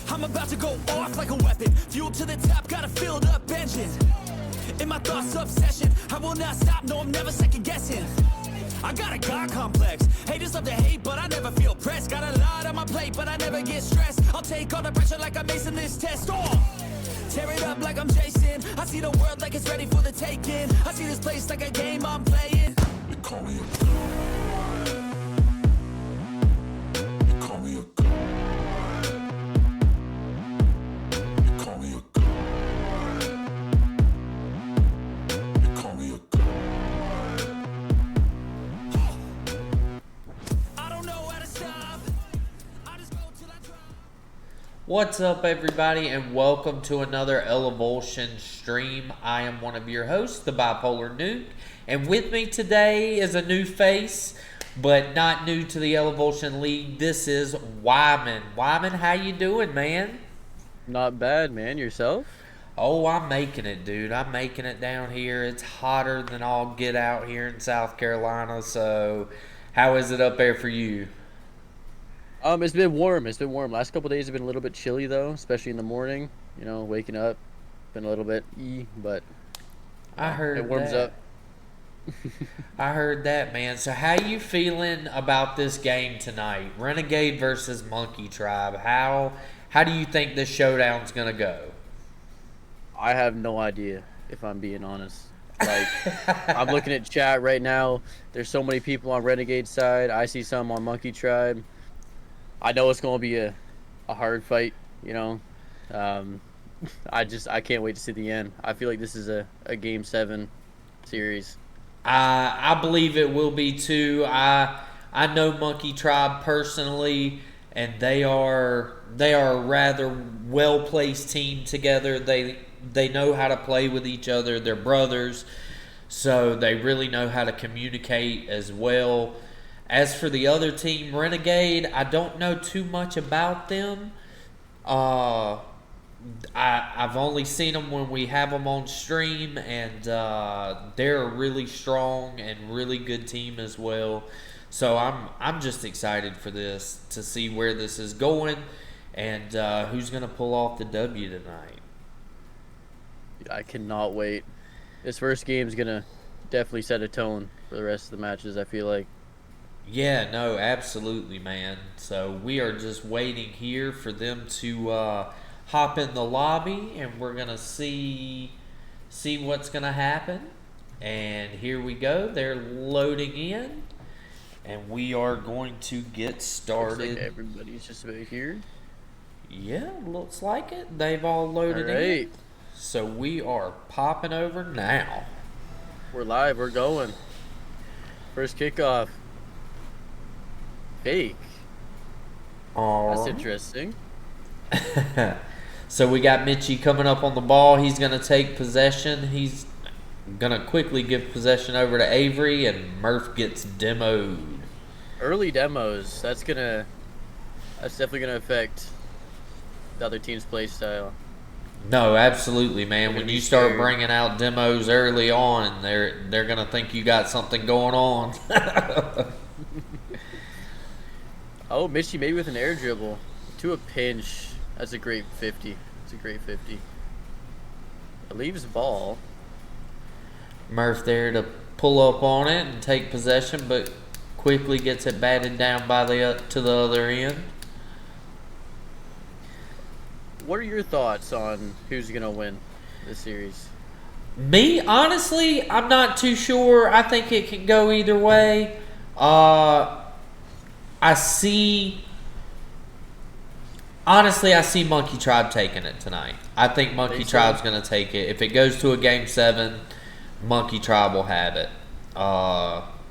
I'm about to go off like a weapon. Fuel to the top, got a filled up engine. In my thoughts, obsession. I will not stop, no, I'm never second guessing. I got a God complex. Haters love to hate, but I never feel pressed. Got a lot on my plate, but I never get stressed. I'll take all the pressure like I'm acing this test. Tear it up like I'm Jason. I see the world like it's ready for the taking. I see this place like a game I'm playing. They call me a god. They call me a god. They call me a god. They call me a god. I don't know how to stop. I just go till I drop. What's up, everybody, and welcome to another Elevoltion stream. I am one of your hosts, the Bipolar Nuke, and with me today is a new face, but not new to the Elevoltion League. This is Wyman. Wyman, how you doing, man? Not bad, man. Yourself? Oh, I'm making it, dude. I'm making it down here. It's hotter than all get out here in South Carolina, so how is it up there for you? It's been warm. It's been warm. Last couple of days have been a little bit chilly though, especially in the morning. You know, waking up, been a little bit but I heard it warms that. up. I heard that, man. So how you feeling about this game tonight? Renegade versus Monkee Tribe. How do you think this showdown's gonna go? I have no idea, if I'm being honest. Like, I'm looking at chat right now. There's so many people on Renegade side. I see some on Monkee Tribe. I know it's going to be a hard fight, you know. I can't wait to see the end. I feel like this is a Game 7 series. I believe it will be too. I know Monkee Tribe personally, and they are a rather well placed team together. They know how to play with each other. They're brothers, so they really know how to communicate as well. As for the other team, Renegade, I don't know too much about them. I've only seen them when we have them on stream, and they're a really strong and really good team as well. So I'm just excited for this, to see where this is going and who's going to pull off the W tonight. I cannot wait. This first game is going to definitely set a tone for the rest of the matches, I feel like. Yeah, no, absolutely, man. So we are just waiting here for them to hop in the lobby, and we're gonna see what's gonna happen. And here we go. They're loading in, and we are going to get Looks started. like everybody's just about here. Yeah, looks like it. They've all loaded All right. in. So we are popping over now. We're live. We're going. First kickoff. Fake. All That's right. interesting. So we got Mitchie coming up on the ball. He's going to take possession. He's going to quickly give possession over to Avery, and Murph gets demoed. Early demos. That's definitely gonna affect the other team's play style. No, absolutely, man. They're When gonna you be start scared. bringing out demos early on, they're going to think you got something going on. Oh, Mitchie maybe with an air dribble to a pinch. That's a great 50. It's a great 50. It leaves ball. Murph there to pull up on it and take possession, but quickly gets it batted down by to the other end. What are your thoughts on who's gonna win this series? Me, honestly, I'm not too sure. I think it can go either way. I see Monkey Tribe taking it tonight. I think Monkey Think so? Tribe's going to take it. If it goes to a Game 7, Monkey Tribe will have it.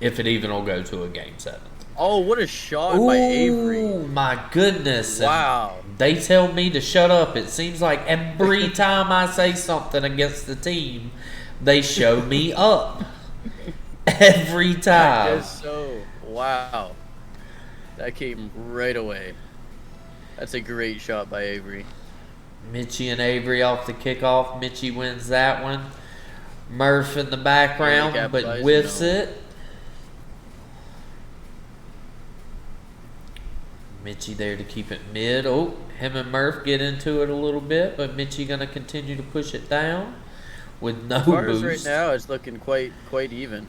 If it even will go to a Game 7. Oh, what a shot by Avery! Ooh, my goodness. And Wow. they tell me to shut up. It seems like every time I say something against the team, they show me up. Every I time. guess so. Wow. That came right away. That's a great shot by Avery. Mitchie and Avery off the kickoff. Mitchie wins that one. Murph in the background, but capitalize, whiffs no. it. Mitchie there to keep it mid. Oh, him and Murph get into it a little bit, but Mitchie going to continue to push it down with no As far as boost. right now, it's looking quite even.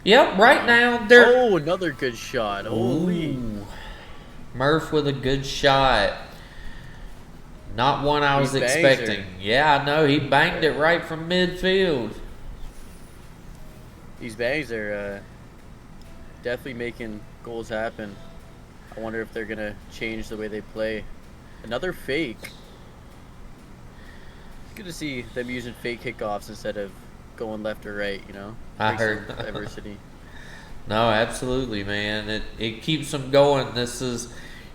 Yep, right now they're... Oh, another good shot. Holy. Ooh. Murph with a good shot. Not one I was He bangs expecting. her. Yeah, I know. He banged it right from midfield. These bangs are definitely making goals happen. I wonder if they're going to change the way they play. Another fake. It's good to see them using fake kickoffs instead of going left or right, you know? I Makes heard. some diversity. No, absolutely, man. It keeps them going.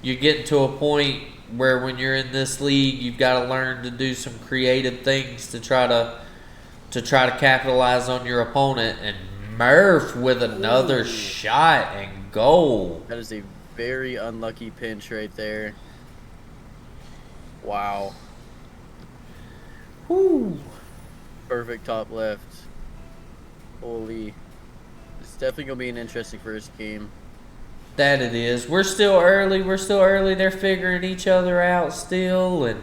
You're getting to a point where when you're in this league, you've got to learn to do some creative things to try to capitalize on your opponent. And Murph with another Ooh. shot and goal. That is a very unlucky pinch right there. Wow. Whoo. Perfect top left. Holy. It's definitely going to be an interesting first game. That it is. We're still early. They're figuring each other out still, and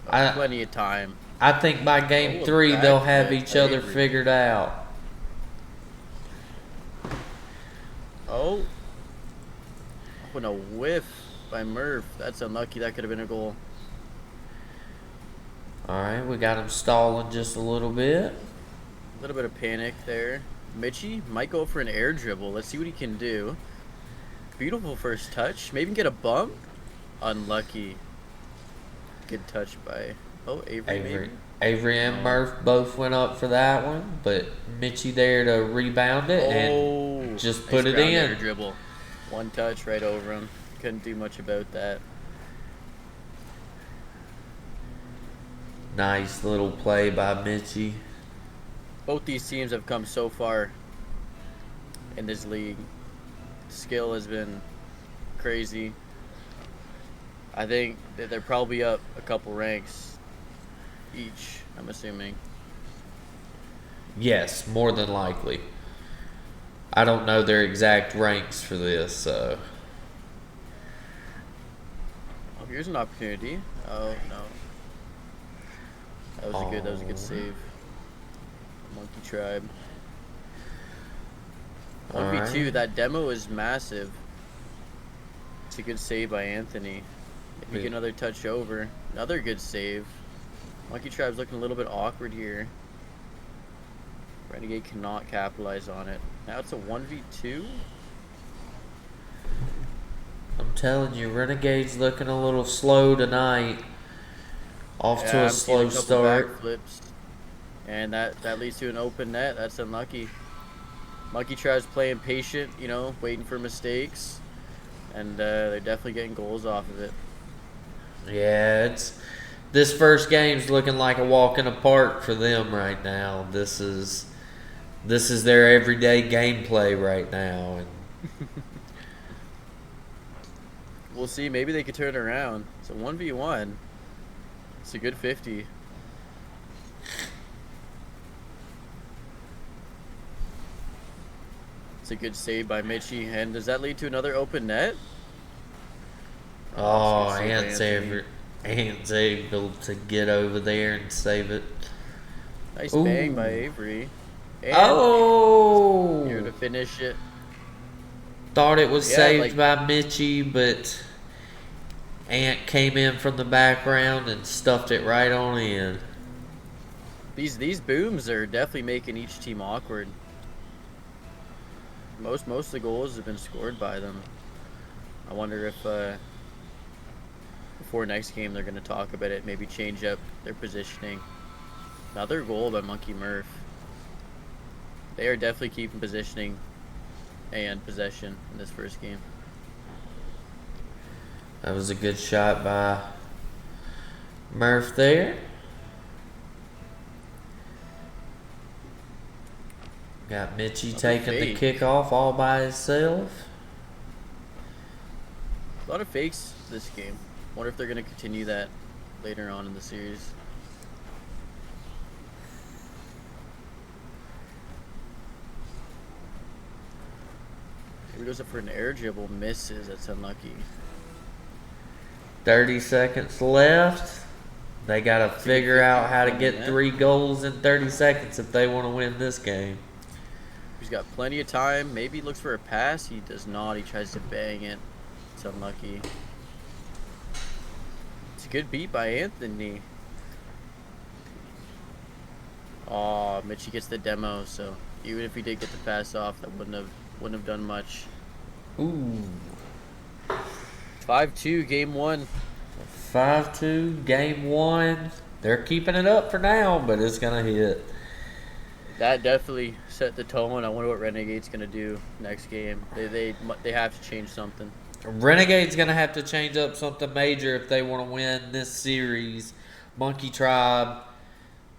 Plenty of time. I think by game Oh, 3 back they'll have by each other Avery. figured out. Oh. And a whiff by Murph. That's unlucky. That could have been a goal. All right, we got him stalling just a little bit. A little bit of panic there. Mitchie might go for an air dribble. Let's see what he can do. Beautiful first touch. Maybe get a bump. Unlucky. Good touch by Avery. Maybe? Avery and No. Murph both went up for that one, but Mitchie there to rebound it and just put it ground air in. dribble. One touch right over him. Couldn't do much about that. Nice little play by Mitchie. Both these teams have come so far in this league. Skill has been crazy. I think that they're probably up a couple ranks each, I'm assuming. Yes, more than likely. I don't know their exact ranks for this, so. Oh, here's an opportunity. Oh no. That was a good save. Monkey Tribe. 1v2, right. that demo is massive. It's a good save by Anthony. Maybe Yeah. get another touch over. Another good save. Monkey Tribe's looking a little bit awkward here. Renegade cannot capitalize on it. Now it's a 1v2. I'm telling you, Renegade's looking a little slow tonight. Off to a I'm slow seeing couple start. backflips. And that leads to an open net. That's unlucky. Monkey Tribe's playing patient, you know, waiting for mistakes. And they're definitely getting goals off of it. Yeah, this first game's looking like a walk in the park for them right now. This is their everyday gameplay right now, and We'll see. Maybe they could turn it around. It's a 1v1. It's a good 50. It's a good save by Mitchie. And does that lead to another open net? oh, It's a good save by Anthony. Ant's able to get over there and save it. Nice Ooh. bang by Avery. And Oh, here to finish it. thought it was Yeah, saved by Mitchie, but Ant came in from the background and stuffed it right on in. These booms are definitely making each team awkward. Most of the goals have been scored by them. I wonder if before next game they're going to talk about it, maybe change up their positioning. Another goal by Monkey Murph. They are definitely keeping positioning and possession in this first game. That was a good shot by Murph there. Got Mitchie taking the fake. kickoff all by himself. A lot of fakes this game. Wonder if they're going to continue that later on in the series. He goes up for an air dribble, misses. That's unlucky. 30 seconds left. They got to figure out how to get 3 goals in 30 seconds if they want to win this game. He's got plenty of time. Maybe he looks for a pass. He does not. He tries to bang it. It's unlucky. It's a good beat by Anthony. Oh, Mitchie gets the demo. So even if he did get the pass off, that wouldn't have done much. Ooh. 5-2, game 1. 5-2, game 1. They're keeping it up for now, but it's going to hit. That definitely set the tone. I wonder what Renegade's gonna do next game. They have to change something. Renegade's going to have to change up something major if they want to win this series. Monkey Tribe,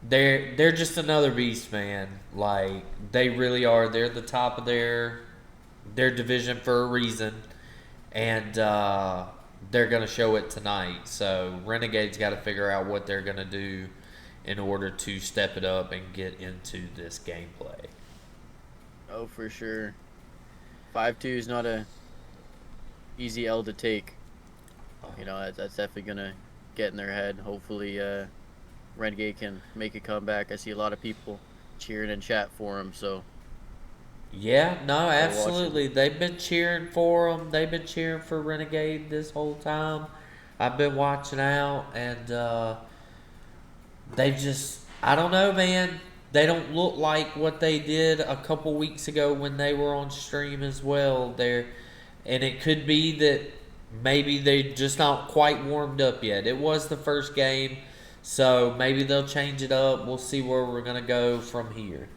they're just another beast, man. Like, they really are. They're the top of their division for a reason. And they're going to show it tonight. So Renegade's got to figure out what they're going to do in order to step it up and get into this gameplay. Oh, for sure. 5-2 is not a easy L to take. You know, that's definitely gonna get in their head. Hopefully, Renegade can make a comeback. I see a lot of people cheering in chat for him. So Yeah, no, watching. absolutely. They've been cheering for them. They've been cheering for Renegade this whole time. I've been watching out, and they've just, I don't know, man. They don't look like what they did a couple weeks ago when they were on stream as well. And it could be that maybe they just not quite warmed up yet. It was the first game, so maybe they'll change it up. We'll see where we're going to go from here.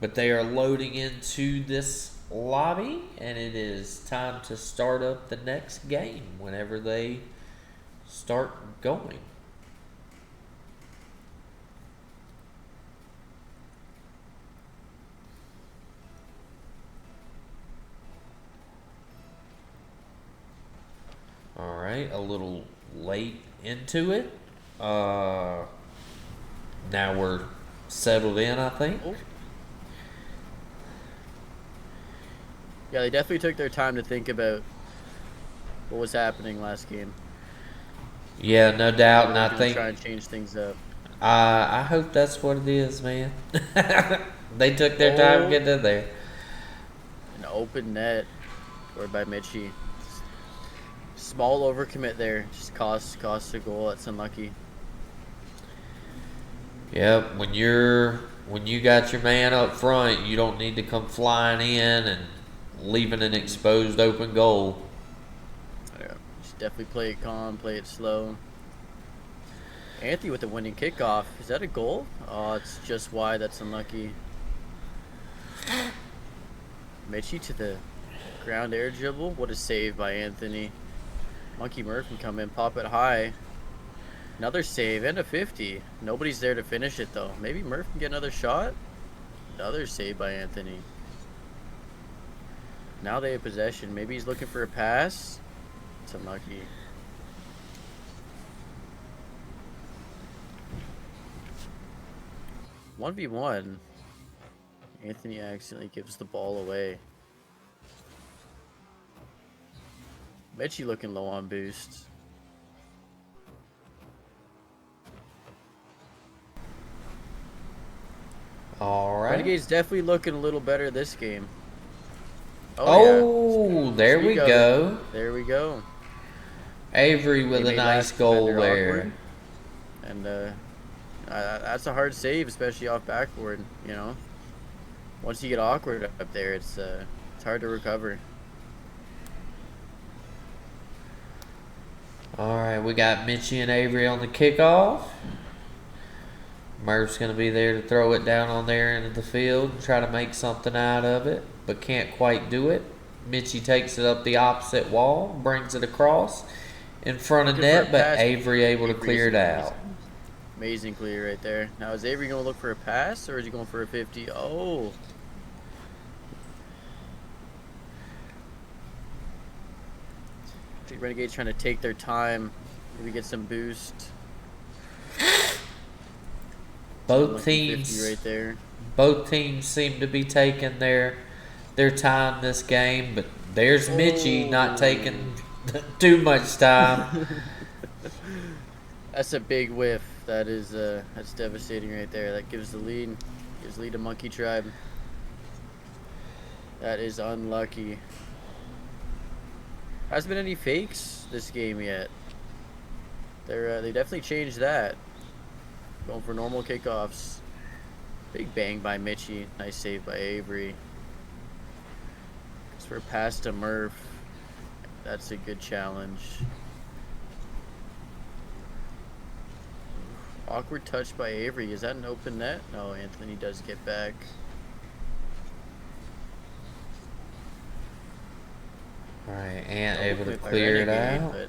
But they are loading into this lobby, and it is time to start up the next game whenever they start going. All right, a little late into it. Now we're settled in, I think. Oh. Yeah, they definitely took their time to think about what was happening last game. Yeah, no doubt, and They're I gonna think try and change things up. I hope that's what it is, man. They took their time getting in there. An open net scored by Mitchie. Small overcommit there. Just costs a goal. That's unlucky. Yep, when you got your man up front, you don't need to come flying in and leaving an exposed open goal. Yeah, just definitely play it calm, play it slow. Anthony with the winning kickoff. Is that a goal? Oh, it's just wide. That's unlucky. Mitchie to the ground air dribble. What a save by Anthony. Monkee Murph can come in, pop it high. Another save and a 50. Nobody's there to finish it though. Maybe Murph can get another shot. Another save by Anthony. Now they have possession. Maybe he's looking for a pass. It's unlucky. One v one. Anthony accidentally gives the ball away. Mitchie looking low on boost. All right. Renegade's definitely looking a little better this game. Oh, yeah. there we go. There we go. Avery with They a made nice last goal defender there. awkward. And that's a hard save, especially off backboard. You know, once you get awkward up there, it's hard to recover. All right, we got Mitchie and Avery on the kickoff. Murph's going to be there to throw it down on there into the field and try to make something out of it, but can't quite do it. Mitchie takes it up the opposite wall, brings it across in front of net, but Avery able to clear it out. Amazing clear right there. Now, is Avery going to look for a pass, or is he going for a 50? Oh. I think Renegade's trying to take their time, maybe get some boost. Both teams, right there. Both teams seem to be taking their time this game, but there's Mitchie not taking too much time. That's a big whiff. That's devastating right there. That gives the lead. Gives lead to Monkee Tribe. That is unlucky. Hasn't been any fakes this game yet. They definitely changed that. Going for normal kickoffs. Big bang by Mitchie. Nice save by Avery. It's for a pass to Murph. That's a good challenge. Awkward touch by Avery. Is that an open net? No, Anthony does get back. All right, Ant able to clear it out. But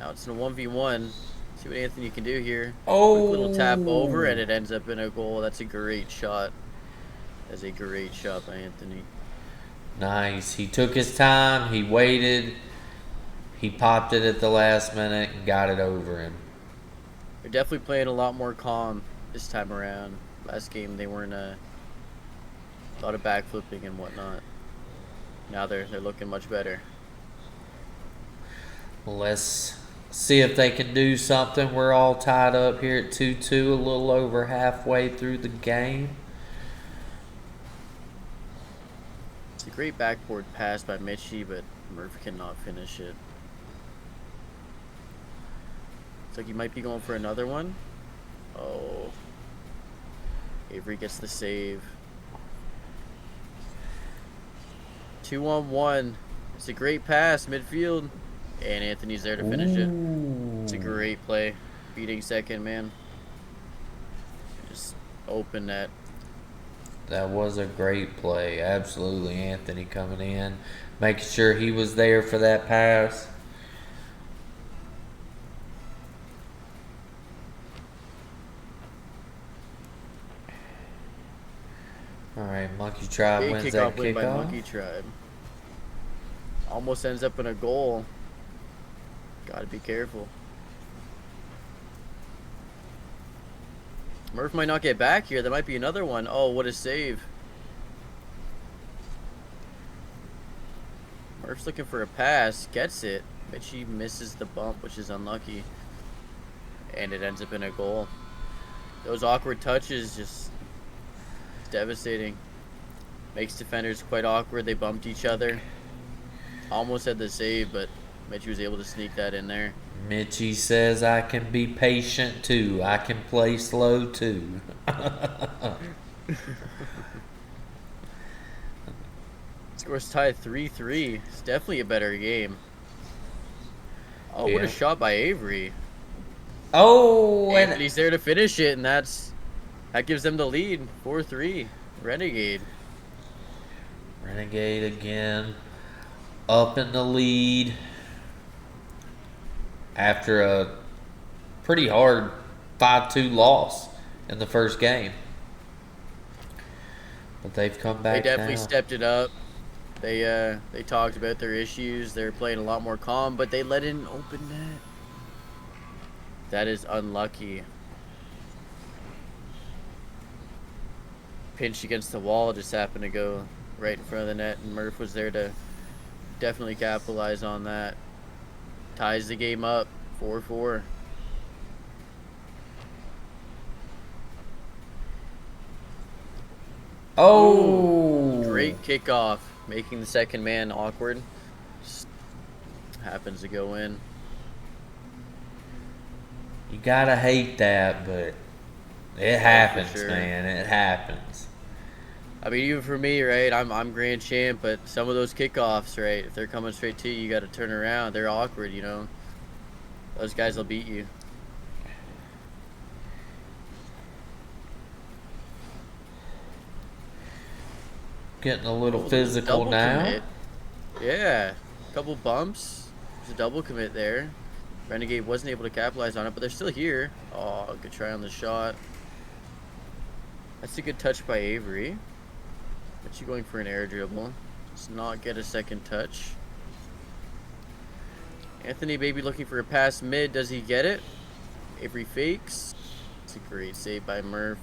now it's in a 1v1. See what Anthony can do here. Oh, quick little tap over, and it ends up in a goal. That's a great shot. That's a great shot by Anthony. Nice. He took his time. He waited. He popped it at the last minute and got it over him. They're definitely playing a lot more calm this time around. Last game they weren't a lot of backflipping and whatnot. Now they're looking much better. Let's see if they can do something. We're all tied up here at 2-2, a little over halfway through the game. It's a great backboard pass by Mitchie, but Murph cannot finish it. Looks like he might be going for another one. Oh. Avery gets the save. 2-on-1. It's a great pass midfield. And Anthony's there to finish it. It's a great play. Beating second man. Just open net. That was a great play. Absolutely. Anthony coming in, making sure he was there for that pass. All right, Monkee Tribe Big wins that win by kickoff. Monkee Tribe. Almost ends up in a goal. Gotta be careful. Murph might not get back here. There might be another one. Oh, what a save. Murph's looking for a pass. Gets it. Mitchie misses the bump, which is unlucky. And it ends up in a goal. Those awkward touches just devastating. Makes defenders quite awkward. They bumped each other. Almost had the save, but Mitchie was able to sneak that in there. Mitchie says I can be patient too. I can play slow too. Score's tied 3-3. It's definitely a better game. Oh, what Yeah. a shot by Avery. Oh, And and he's there to finish it, and that gives them the lead. 4-3. Renegade. Renegade again up in the lead after a pretty hard 5-2 loss in the first game. But they've come They back definitely now. stepped it up. They talked about their issues. They're playing a lot more calm, but they let in open net. That is unlucky. Pinch against the wall, just happened to go right in front of the net, and Murph was there to definitely capitalize on that. Ties the game up, 4-4. Oh, Great kickoff, making the second man awkward. Just happens to go in. You gotta hate that, but it happens, sure. man. It happens. I mean, even for me, right? I'm grand champ, but some of those kickoffs, right? If they're coming straight to you, you got to turn around. They're awkward, you know. Those guys will beat you. Getting a little Oh, physical double now. commit. Yeah, couple bumps. There's a double commit there. Renegade wasn't able to capitalize on it, but they're still here. Oh, good try on the shot. That's a good touch by Avery. But you going for an air dribble. Does not get a second touch. Anthony Baby looking for a pass mid. Does he get it? Avery fakes. It's a great save by Murph.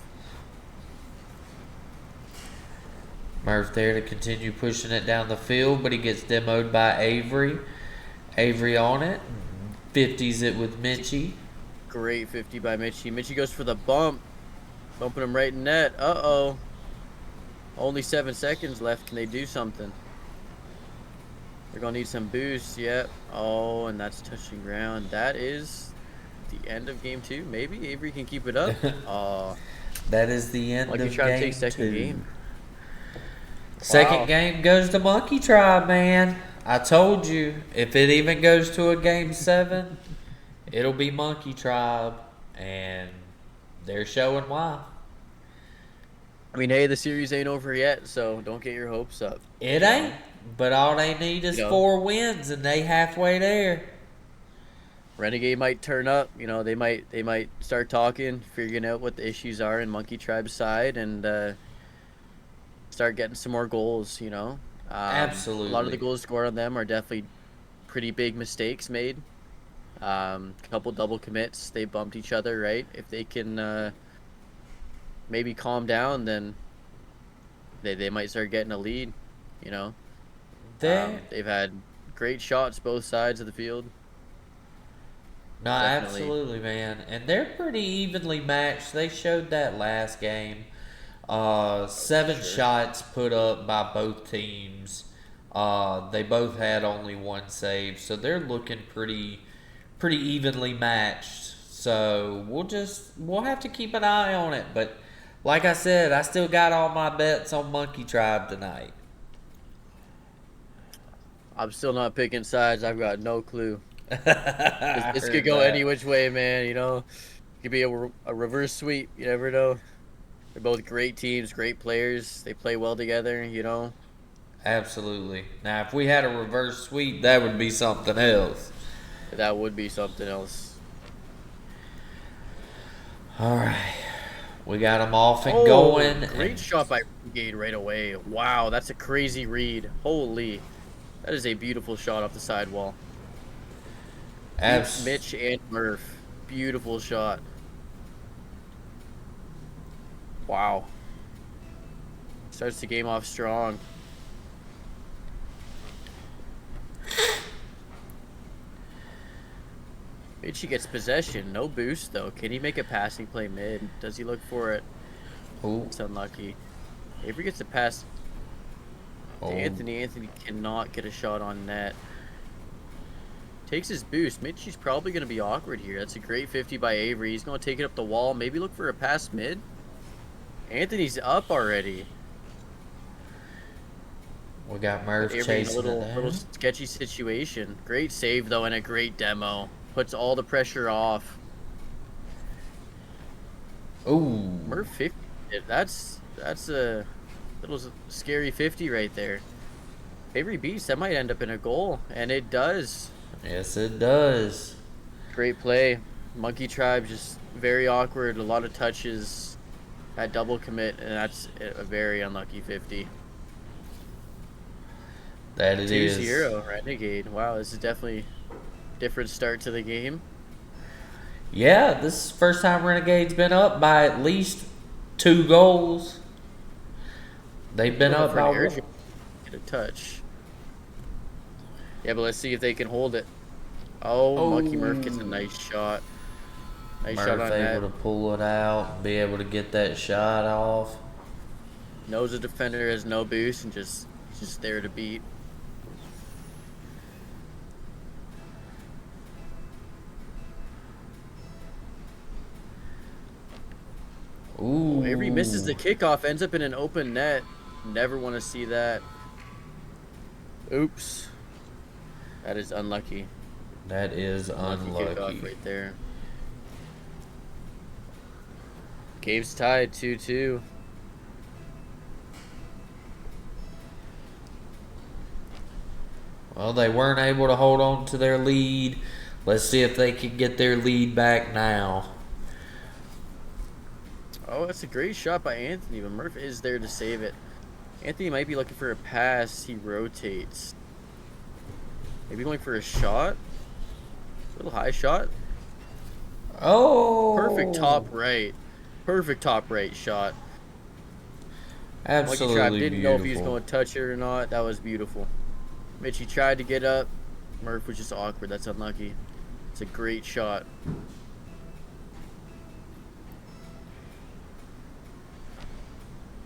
Murph there to continue pushing it down the field, but he gets demoed by Avery. Avery on it. 50s it with Mitchie. Great 50 by Mitchie. Mitchie goes for the bump. Bumping him right in net. Uh-oh. Only 7 seconds left. Can they do something? They're going to need some boost. Yep. Oh, and that's touching ground. That is the end of game 2. Maybe Avery can keep it up. Oh, That is the end like of you're trying game to take second 2. game. Second Wow. game goes to Monkee Tribe, man. I told you, if it even goes to a game 7, it'll be Monkee Tribe, and they're showing why. I mean, hey, the series ain't over yet, so don't get your hopes up. It ain't, but all they need is You know. 4 wins, and they halfway there. Renegade might turn up. You know, they might start talking, figuring out what the issues are in Monkey Tribe's side, and start getting some more goals. You know, Absolutely. A lot of the goals scored on them are definitely pretty big mistakes made. A couple double commits, they bumped each other. Right, if they can maybe calm down, then they might start getting a lead. You know, they've had great shots both sides of the field. No, Definitely. absolutely, man. And they're pretty evenly matched. They showed that last game. 7 shots put up by both teams. They both had only 1 save, so they're looking pretty evenly matched. So we'll have to keep an eye on it. But like I said, I still got all my bets on Monkee Tribe tonight. I'm still not picking sides. I've got no clue. This Heard could go that. any which way, man. You know, it could be a reverse sweep. You never know. They're both great teams, great players. They play well together. You know. Absolutely. Now, if we had a reverse sweep, that would be something else. That would be something else. All right. We got them off and Oh, going. great and- shot by Renegade right away. Wow, that's a crazy read. Holy, that is a beautiful shot off the sidewall. Abs- Mitch and Murph, beautiful shot. Wow. Starts the game off strong. Mitchie gets possession, no boost though. Can he make a passing play mid? Does he look for it? Ooh. It's unlucky. Avery gets a pass. to Anthony. Anthony cannot get a shot on net. Takes his boost. Mitchie's probably going to be awkward here. That's a great 50 by Avery. He's going to take it up the wall. Maybe look for a pass mid. Anthony's up already. We got Murph Avery in a chasing little sketchy situation. Great save, though, and a great demo. Puts all the pressure off. Ooh. Murph 50. That's a little scary 50 right there. Avery Beast, that might end up in a goal. And it does. Yes, it does. Great play. Monkee Tribe just very awkward. A lot of touches. That double commit, and that's a very unlucky 50. That it is. 2-0 Renegade. Wow, this is definitely a different start to the game. Yeah, this is the first time Renegade's been up by at least 2 goals. They've been up by 1. Get a touch. Yeah, but let's see if they can hold it. Oh, Monkee Murph gets a nice shot. Nice shot on Murph that. able to pull it out and be able to get that shot off. Knows the defender has no boost and just there to beat. Ooh. Avery misses the kickoff, ends up in an open net. Never want to see that. Oops. That is unlucky. That is unlucky. Kickoff right there. Game's tied 2-2. Well, they weren't able to hold on to their lead. Let's see if they can get their lead back now. Oh, that's a great shot by Anthony, but Murph is there to save it. Anthony might be looking for a pass. He rotates. Maybe going for a shot? A little high shot. Oh! Perfect top right. Perfect top right shot. Absolutely Monkee Tribe didn't know if he was beautiful. going to touch it or not. That was beautiful. Mitchie tried to get up. Murph was just awkward. That's unlucky. It's a great shot.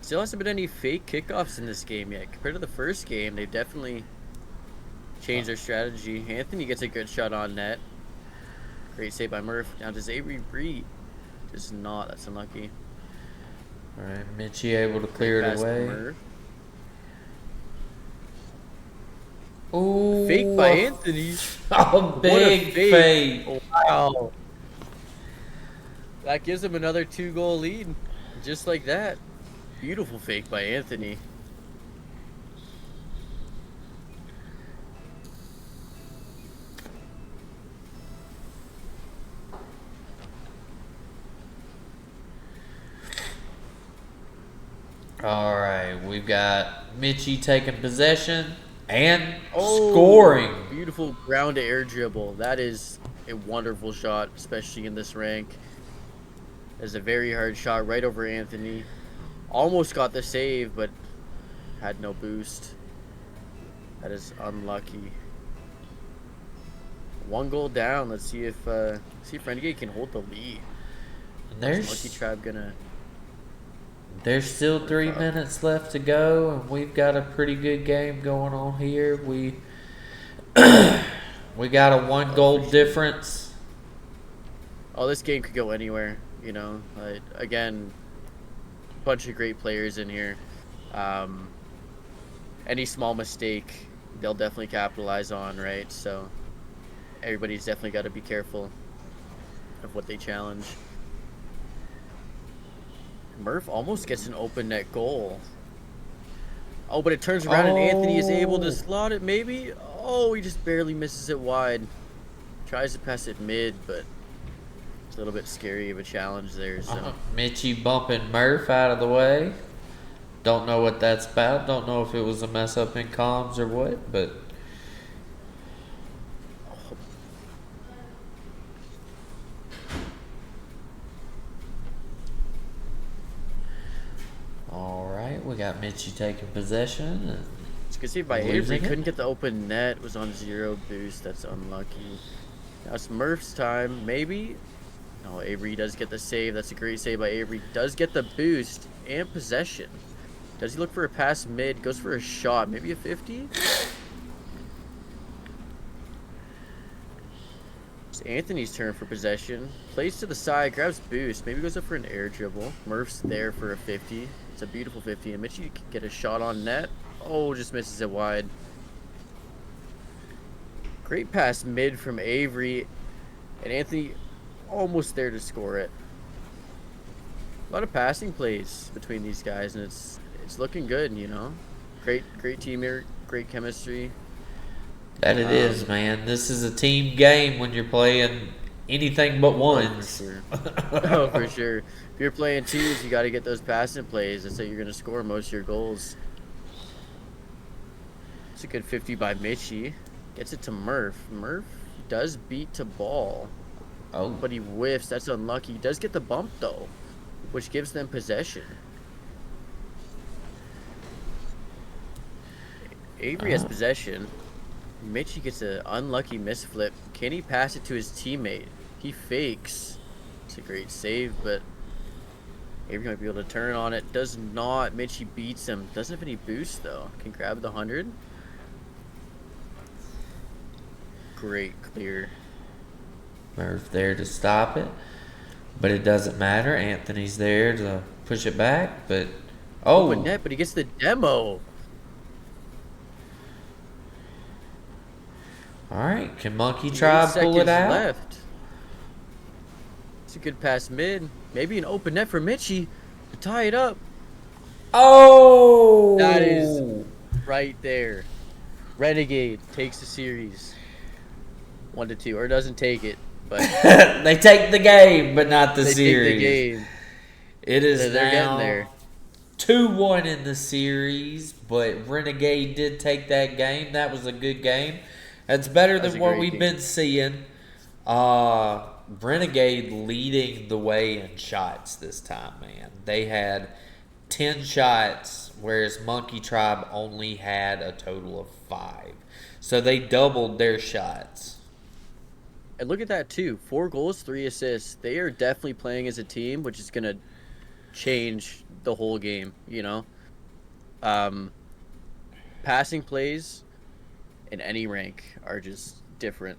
Still hasn't been any fake kickoffs in this game yet. Compared to the first game, they've definitely changed their strategy. Anthony gets a good shot on net. Great save by Murph. Now does Avery Breed? Just not. That's unlucky. All right, Mitchie able to clear it away. Ooh, Fake by Anthony. A big fake. Wow. That gives him another 2-goal lead. Just like that. Beautiful fake by Anthony. All right, we've got Mitchie taking possession and scoring. Beautiful ground to air dribble. That is a wonderful shot, especially in this rank. It's a very hard shot right over Anthony. Almost got the save, but had no boost. That is unlucky. 1 goal down. Let's see if Renegade can hold the lead. Monkee Tribe gonna. There's still 3 minutes left to go, and we've got a pretty good game going on here. We got a 1-goal difference. Oh, this game could go anywhere. You know, again, bunch of great players in here. Any small mistake, they'll definitely capitalize on, right? So everybody's definitely got to be careful of what they challenge. Murph almost gets an open net goal. Oh, but it turns around and Anthony is able to slot it, maybe? Oh, he just barely misses it wide. Tries to pass it mid, but it's a little bit scary of a challenge there. So Mitchie bumping Murph out of the way. Don't know what that's about. Don't know if it was a mess up in comms or what, but all right, we got Mitchie taking possession. And it's good save by Avery. Couldn't get the open net. Was on 0 boost. That's unlucky. Now it's Murph's time. Maybe. No, Avery does get the save. That's a great save by Avery. Does get the boost and possession. Does he look for a pass mid? Goes for a shot. Maybe a 50? It's Anthony's turn for possession. Plays to the side, grabs boost. Maybe goes up for an air dribble. Murph's there for a 50. It's a beautiful 50. And Mitchie can get a shot on net. Oh, just misses it wide. Great pass mid from Avery. And Anthony almost there to score it. A lot of passing plays between these guys, and it's looking good, you know. Great teamwork, great chemistry. That it is, man. This is a team game when you're playing anything but ones. Oh, for sure. If you're playing twos, you got to get those passing plays. That's how you're going to score most of your goals. It's a good 50 by Mitchie. Gets it to Murph. Murph does beat to ball. Oh. But he whiffs. That's unlucky. He does get the bump, though, which gives them possession. Avery has possession. Mitchie gets an unlucky misflip. Can he pass it to his teammate? He fakes. It's a great save, but Avery might be able to turn on it. Does not. Mitchie beats him. Doesn't have any boost, though. Can grab the 100. Great clear. Murph there to stop it. But it doesn't matter. Anthony's there to push it back. But, oh. Open net, but he gets the demo. All right. Can Monkee Tribe pull it out? Left. It's a good pass mid. Maybe an open net for Mitchie to tie it up. Oh! That is right there. Renegade takes the series 1-2, or doesn't take it, but they take the game, but not the they series. take the game. It is They're now getting there. 2-1 in the series, but Renegade did take that game. That was a good game. That's better than what we've been seeing. Renegade leading the way in shots this time, man. They had 10 shots, whereas Monkee Tribe only had a total of 5. So they doubled their shots. And look at that too. 4 goals, 3 assists. They are definitely playing as a team, which is gonna change the whole game, you know? Passing plays in any rank are just different.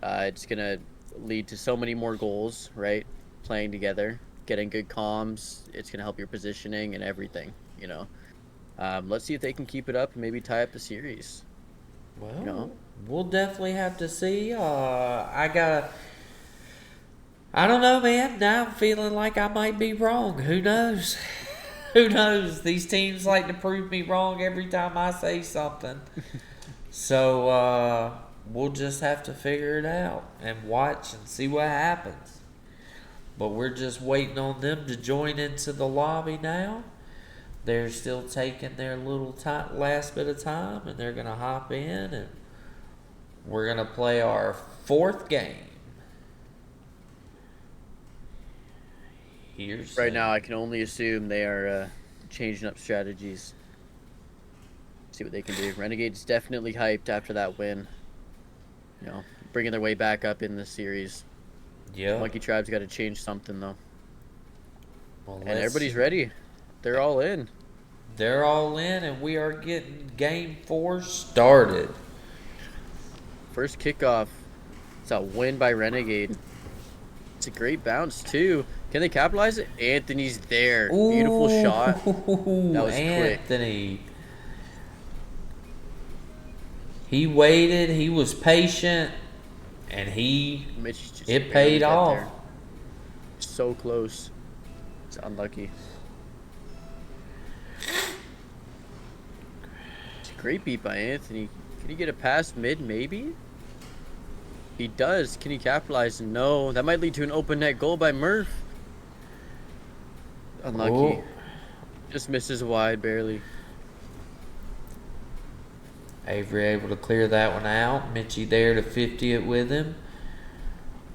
It's gonna lead to so many more goals, right? Playing together, getting good comms. It's gonna help your positioning and everything, you know. Let's see if they can keep it up and maybe tie up the series. Well, You know? we'll definitely have to see. I don't know, man. Now I'm feeling like I might be wrong. Who knows? Who knows? These teams like to prove me wrong every time I say something. So, we'll just have to figure it out and watch and see what happens. But we're just waiting on them to join into the lobby now. They're still taking their little last bit of time, and they're going to hop in, and we're going to play our 4th game. Here's Right now, I can only assume they are changing up strategies. See what they can do. Renegade's definitely hyped after that win. You know, bringing their way back up in the series. Yeah. Monkee Tribe's got to change something, though. Well, And everybody's ready. They're all in. They're all in, and we are getting game 4 started. First kickoff. It's a win by Renegade. It's a great bounce, too. Can they capitalize it? Anthony's there. Beautiful shot. That was Anthony. Quick. He waited. He was patient, and it paid off. There. So close. It's unlucky. It's a great beat by Anthony. Can he get a pass mid, maybe? He does. Can he capitalize? No. That might lead to an open net goal by Murph. Unlucky. Oh. Just misses wide, barely. Avery able to clear that one out. Mitchie there to 50 it with him.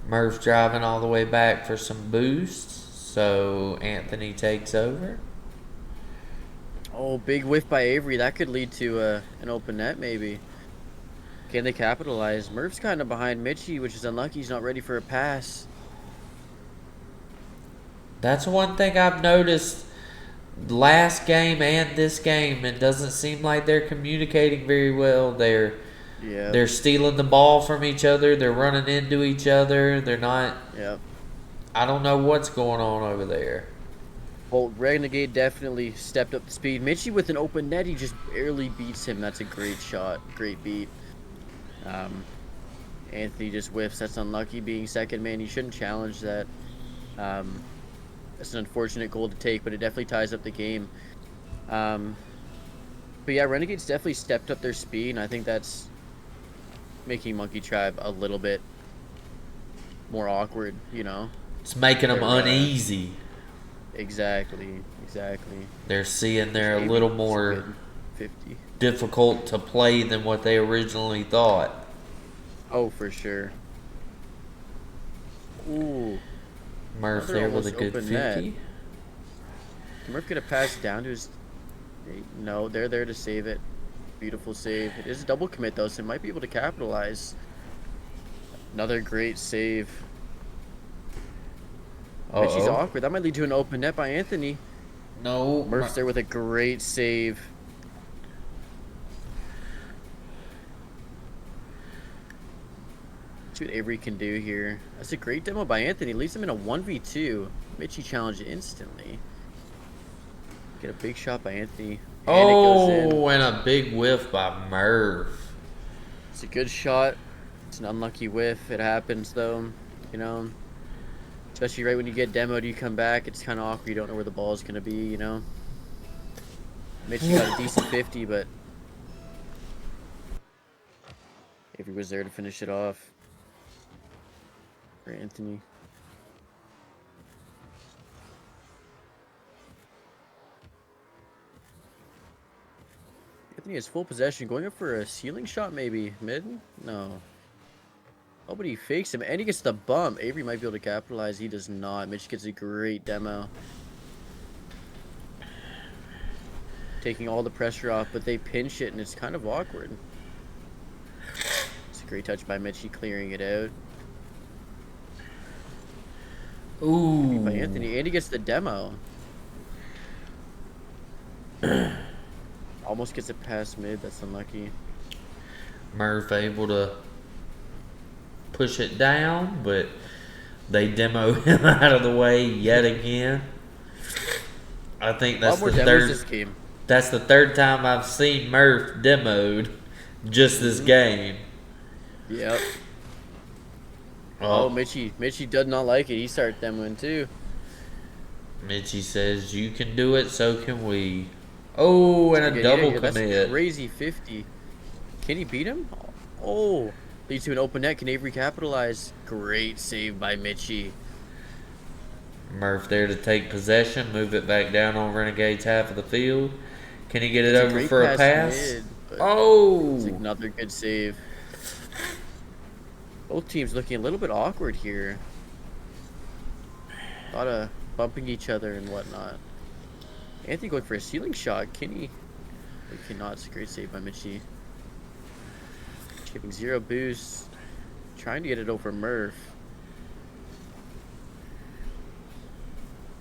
Murph driving all the way back for some boosts. So Anthony takes over. Oh, big whiff by Avery. That could lead to an open net, maybe. Can they capitalize? Murph's kind of behind Mitchie, which is unlucky. He's not ready for a pass. That's one thing I've noticed. last game and this game, it doesn't seem like they're communicating very well. They're stealing the ball from each other. They're running into each other. They're not. Yep. I don't know what's going on over there. Well, Renegade definitely stepped up the speed. Mitchie with an open net, he just barely beats him. That's a great shot. Great beat. Anthony just whiffs. That's unlucky being second man. He shouldn't challenge that. That's an unfortunate goal to take, but it definitely ties up the game. But yeah, Renegades definitely stepped up their speed, and I think that's making Monkee Tribe a little bit more awkward, you know? It's making them uneasy. Exactly. They're seeing they're a little more 50. difficult to play than what they originally thought. Oh, for sure. Ooh. Murph Another there with a almost good open net. 50. Murph could have passed down to his... No, they're there to save it. Beautiful save. It is a double commit, though, so it might be able to capitalize. Another great save. Mitchie's awkward. That might lead to an open net by Anthony. No. Murph's there with a great save. See what Avery can do here. That's a great demo by Anthony. Leads him in a 1v2. Mitchie challenged instantly. Get a big shot by Anthony. And it goes in. And a big whiff by Murph. It's a good shot. It's an unlucky whiff. It happens, though. You know? Especially right when you get demoed, you come back. It's kind of awkward. You don't know where the ball is going to be, you know? Mitchie got a decent 50, but Avery was there to finish it off. For Anthony. Anthony has full possession. Going up for a ceiling shot, maybe. Mid? No. Oh, but he fakes him, and he gets the bump. Avery might be able to capitalize. He does not. Mitch gets a great demo. Taking all the pressure off, but they pinch it, and it's kind of awkward. It's a great touch by Mitchie, clearing it out. Ooh. By Anthony, and he gets the demo. Almost gets it past mid. That's unlucky. Murph able to push it down, but they demo him out of the way yet again. I think that's the third. This game. That's the third time I've seen Murph demoed just this game. Yep. Oh, Mitchie does not like it. He started demoing too. Mitchie says, "You can do it, so can we." Oh, and a double commit. That's a crazy 50. Can he beat him? Oh, leads to an open net. Can Avery capitalize? Great save by Mitchie. Murph there to take possession, move it back down on Renegade's half of the field. Can he get it over for a pass? It's another good save. Both teams looking a little bit awkward here. A lot of bumping each other and whatnot. Anthony going for a ceiling shot. Can he? He cannot. It's a great save by Mitchie. Giving 0 boost. Trying to get it over Murph.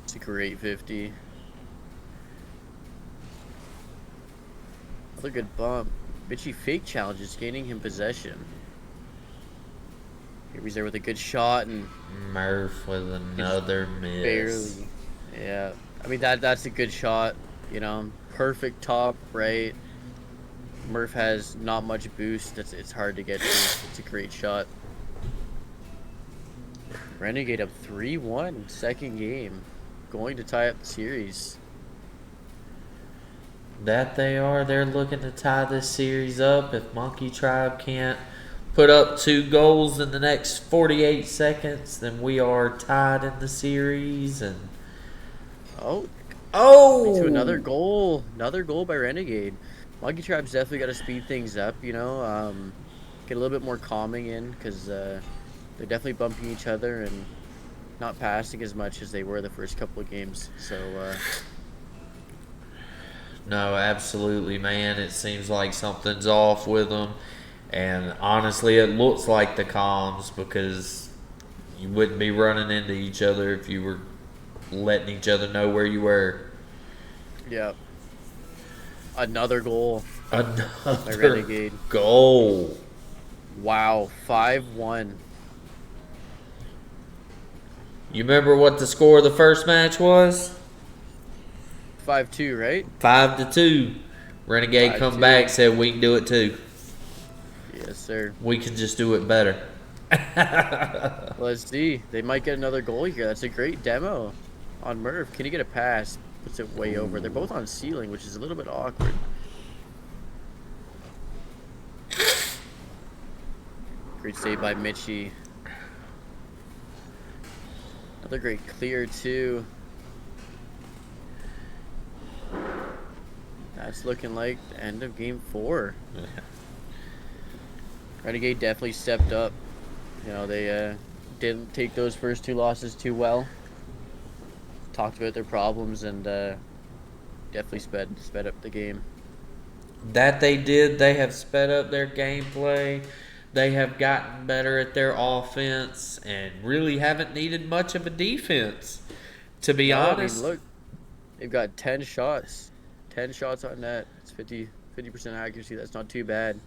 It's a great 50. Another good bump. Mitchie fake challenges, gaining him possession. Avery's there with a good shot, and Murph with another miss. Barely. Yeah. I mean, that's a good shot, you know. Perfect top right. Murph has not much boost. It's hard to get to. It's a great shot. Renegade up 3-1, second game. Going to tie up the series. That they are. They're looking to tie this series up. If Monkee Tribe can't put up 2 goals in the next 48 seconds, then we are tied in the series. And to another goal. Another goal by Renegade. Monkee Tribe's definitely got to speed things up, you know. Get a little bit more calming in, because they're definitely bumping each other and not passing as much as they were the first couple of games. So, no, absolutely, man. It seems like something's off with them. And honestly, it looks like the comms, because you wouldn't be running into each other if you were letting each other know where you were. Yeah. Another goal by Another Renegade. goal. Wow, 5-1. You remember what the score of the first match was? 5-2, right? 5-2. Renegade come 5-2. back, said we can do it too. Yes, sir. We can just do it better. Let's see. They might get another goal here. That's a great demo on Murph. Can he get a pass? Puts it way over. They're both on ceiling, which is a little bit awkward. Great save by Mitchie. Another great clear, too. That's looking like the end of game 4. Renegade definitely stepped up. You know, they didn't take those first 2 losses too well. Talked about their problems and definitely sped up the game. That they did. They have sped up their gameplay. They have gotten better at their offense and really haven't needed much of a defense, to be honest. I mean, look, they've got 10 shots. 10 shots on net. It's 50% accuracy. That's not too bad.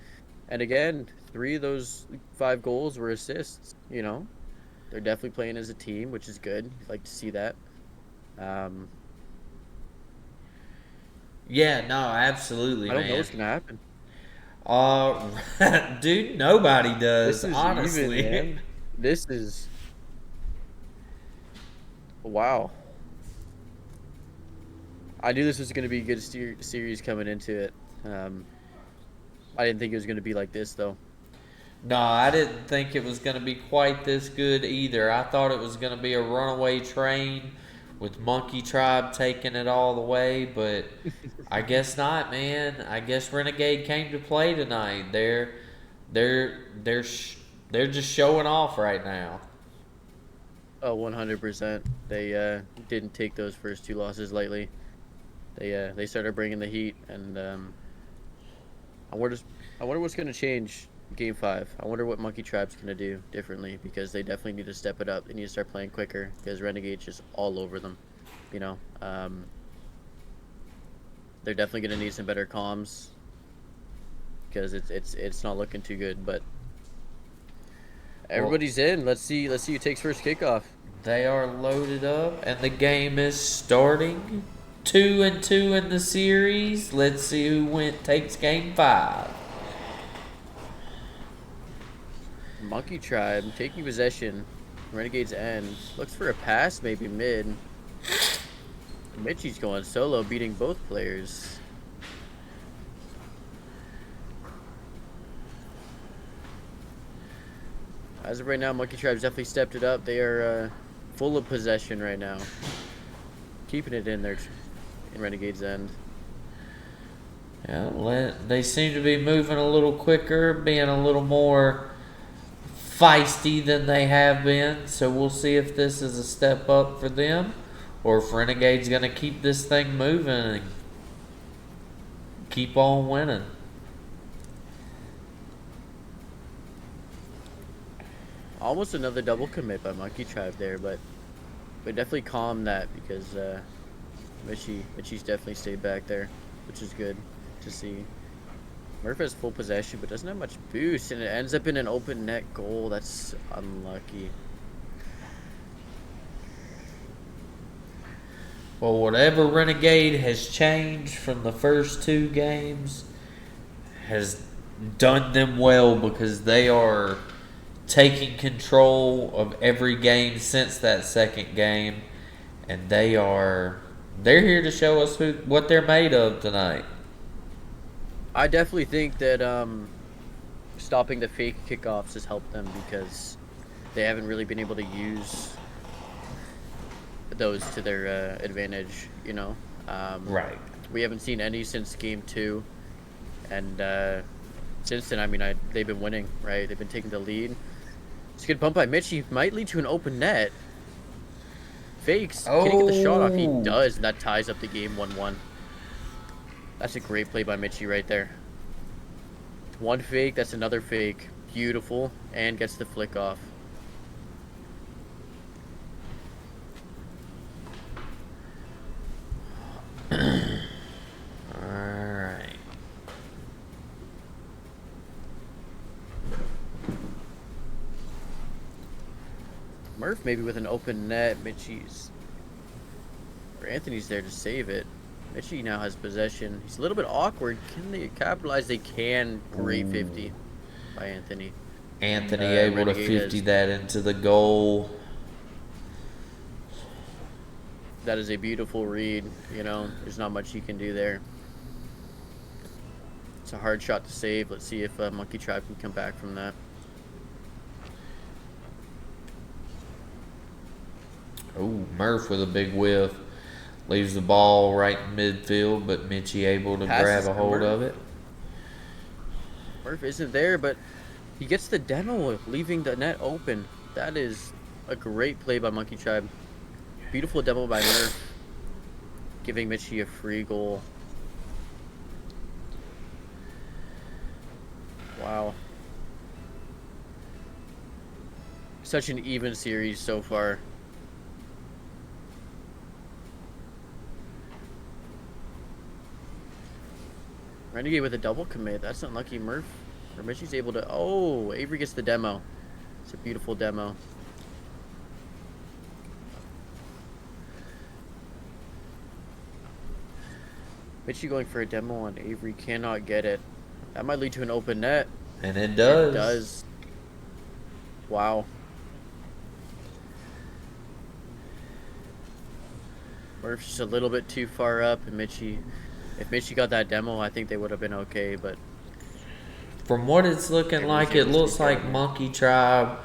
And again, 3 of those 5 goals were assists, you know. They're definitely playing as a team, which is good. You'd like to see that. Yeah, no, absolutely, I don't man. know what's going to happen. Dude, nobody does, This is honestly. even, man. This is... Wow. I knew this was going to be a good series coming into it. I didn't think it was going to be like this, though. No, I didn't think it was going to be quite this good either. I thought it was going to be a runaway train with Monkee Tribe taking it all the way, but I guess not, man. I guess Renegade came to play tonight. They're just showing off right now. Oh, 100%. They didn't take those first 2 losses lightly. They started bringing the heat, and I wonder what's going to change Game 5. I wonder what Monkee Tribe's going to do differently, because they definitely need to step it up. They need to start playing quicker, because Renegade's just all over them, you know. They're definitely going to need some better comms, because it's not looking too good, but everybody's in. Let's see who takes first kickoff. They are loaded up, and the game is starting. 2-2 in the series. Let's see who takes Game 5. Monkee Tribe taking possession. Renegade's end. Looks for a pass, maybe mid. Mitchie's going solo, beating both players. As of right now, Monkee Tribe's definitely stepped it up. They are full of possession right now. Keeping it in there in Renegade's end. Yeah, they seem to be moving a little quicker, being a little more feisty than they have been. So we'll see if this is a step up for them, or if Renegade's going to keep this thing moving and keep on winning. Almost another double commit by Monkee Tribe there, but definitely calm that, because Mitchie's definitely stayed back there, which is good to see. Murph has full possession, but doesn't have much boost, and it ends up in an open net goal. That's unlucky. Well, whatever Renegade has changed from the first 2 games has done them well, because they are taking control of every game since that second game, and they're here to show us what they're made of tonight. I definitely think that stopping the fake kickoffs has helped them, because they haven't really been able to use those to their advantage, you know. Right. We haven't seen any since game 2, and since then, I mean, they've been winning, right? They've been taking the lead. It's a good bump by Mitchie. Might lead to an open net. Fakes. Can he get the shot off? He does, and that ties up the game 1-1. That's a great play by Mitchie right there. One fake, that's another fake. Beautiful, and gets the flick off. Murph maybe with an open net. Mitchie's or Anthony's there to save it. Mitchie now has possession. He's a little bit awkward. Can they capitalize? They can. Great 50 by Anthony. Anthony able to Renegade 50 that into the goal. That is a beautiful read. You know, there's not much he can do there. It's a hard shot to save. Let's see if Monkee Tribe can come back from that. Oh, Murph with a big whiff. Leaves the ball right in midfield, but Mitchie able to grab a hold of it. Murph isn't there, but he gets the demo, leaving the net open. That is a great play by Monkee Tribe. Beautiful demo by Murph, giving Mitchie a free goal. Wow. Such an even series so far. Renegade with a double commit. That's unlucky. Murph or Mitchie's able to. Oh, Avery gets the demo. It's a beautiful demo. Mitchie going for a demo on Avery, cannot get it. That might lead to an open net. And it does. It does. Wow. Murph's just a little bit too far up, and Mitchie. If Mitchie got that demo, I think they would have been okay, but From what it's looking like, it looks like Monkee Tribe.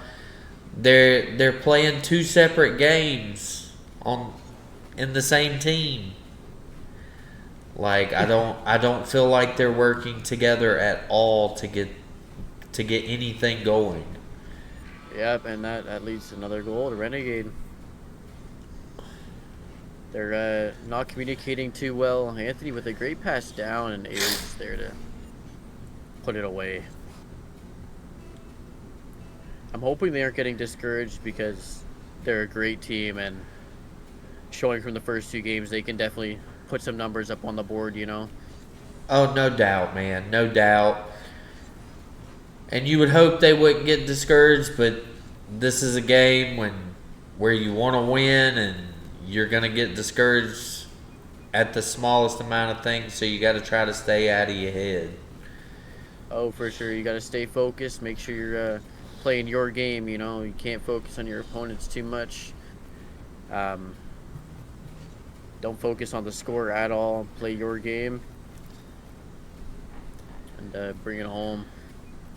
They're playing two separate games in the same team. Like I don't feel like they're working together at all to get anything going. Yep, and that leads to another goal to Renegade. They're not communicating too well. Anthony with a great pass down, and Avery's there to put it away. I'm hoping they aren't getting discouraged because they're a great team, and showing from the first two games, they can definitely put some numbers up on the board, you know? Oh, no doubt, man. No doubt. And you would hope they wouldn't get discouraged, but this is a game where you want to win, and you're going to get discouraged at the smallest amount of things, so you got to try to stay out of your head. Oh, for sure. You got to stay focused. Make sure you're playing your game, you know? You can't focus on your opponents too much. Don't focus on the score at all. Play your game. And bring it home.